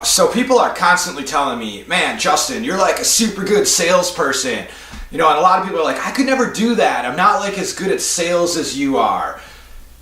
So people are constantly telling me, man, Justin, you're like a super good salesperson. And a lot of people are like, I could never do that. I'm not like as good at sales as you are.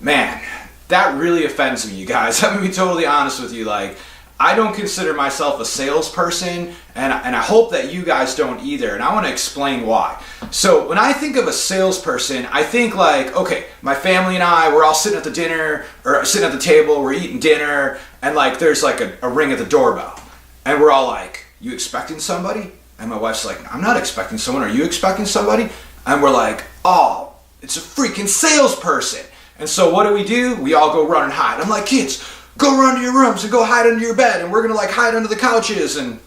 Man, that really offends me, you guys. I'm gonna be totally honest with you. Like, I don't consider myself a salesperson, and I hope that you guys don't either. And I want to explain why. So when I think of a salesperson, I think like, okay, my family and I, we're all sitting at the dinner or sitting at the table, we're eating dinner, and like there's like a ring at the doorbell, and we're all like, you expecting somebody? And my wife's like, I'm not expecting someone. Are you expecting somebody? And we're like, oh, it's a freaking salesperson. And so what do? We all go run and hide. I'm like, kids, go run to your rooms and go hide under your bed, and we're gonna like hide under the couches. And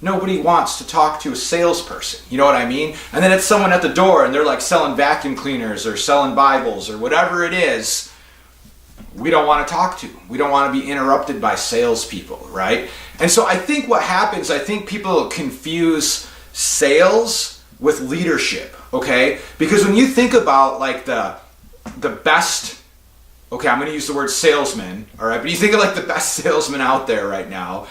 nobody wants to talk to a salesperson, you know what I mean? And then it's someone at the door and they're like selling vacuum cleaners or selling Bibles or whatever it is. We don't want to talk to. We don't want to be interrupted by salespeople, right? And so I think what happens, I think people confuse sales with leadership, okay? Because when you think about like the best, okay, I'm going to use the word salesman, all right? But you think of like the best salesman out there right now,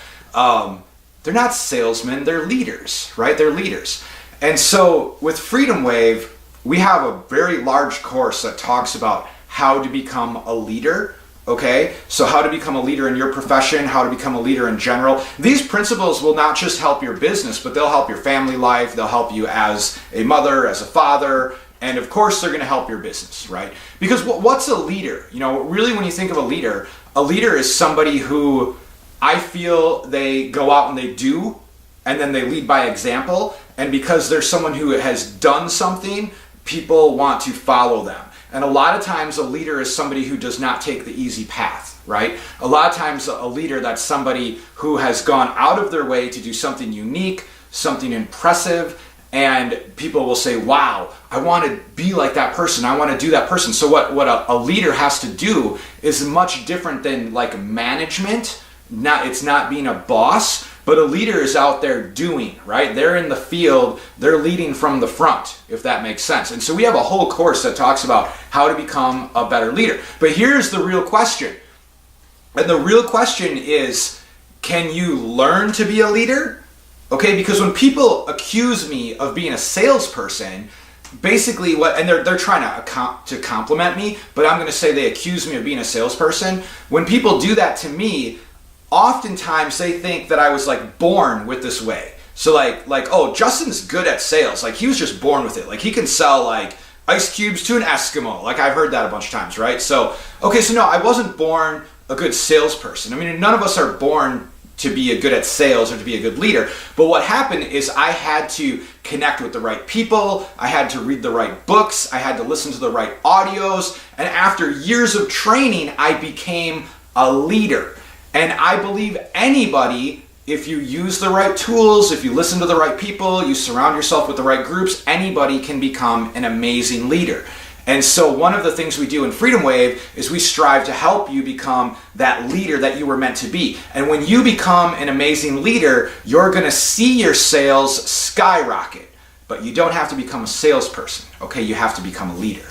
they're not salesmen, they're leaders, right? They're leaders. And so with Freedom Wave, we have a very large course that talks about how to become a leader, okay? So how to become a leader in your profession, how to become a leader in general. These principles will not just help your business, but they'll help your family life, they'll help you as a mother, as a father, and of course they're gonna help your business, right? Because what's a leader? Really when you think of a leader is somebody who I feel they go out and they do, and then they lead by example, and because there's someone who has done something, people want to follow them. And a lot of times a leader is somebody who does not take the easy path, right? A lot of times a leader, that's somebody who has gone out of their way to do something unique, something impressive, and people will say, wow, I want to be like that person. I want to do that person. So what a leader has to do is much different than like management. It's not being a boss, but a leader is out there doing, right? They're in the field, they're leading from the front, if that makes sense. And so we have a whole course that talks about how to become a better leader. But here's the real question. And the real question is, can you learn to be a leader? Okay, because when people accuse me of being a salesperson, basically they're trying to compliment me, but I'm going to say they accuse me of being a salesperson. When people do that to me, oftentimes they think that I was like born with this way. So like, oh, Justin's good at sales. Like he was just born with it. Like he can sell like ice cubes to an Eskimo. Like I've heard that a bunch of times, right? So, okay, so no, I wasn't born a good salesperson. I mean, none of us are born to be a good at sales or to be a good leader. But what happened is I had to connect with the right people. I had to read the right books. I had to listen to the right audios. And after years of training, I became a leader. And I believe anybody, if you use the right tools, if you listen to the right people, you surround yourself with the right groups, anybody can become an amazing leader. And so one of the things we do in Freedom Wave is we strive to help you become that leader that you were meant to be. And when you become an amazing leader, you're gonna see your sales skyrocket. But you don't have to become a salesperson, okay? You have to become a leader.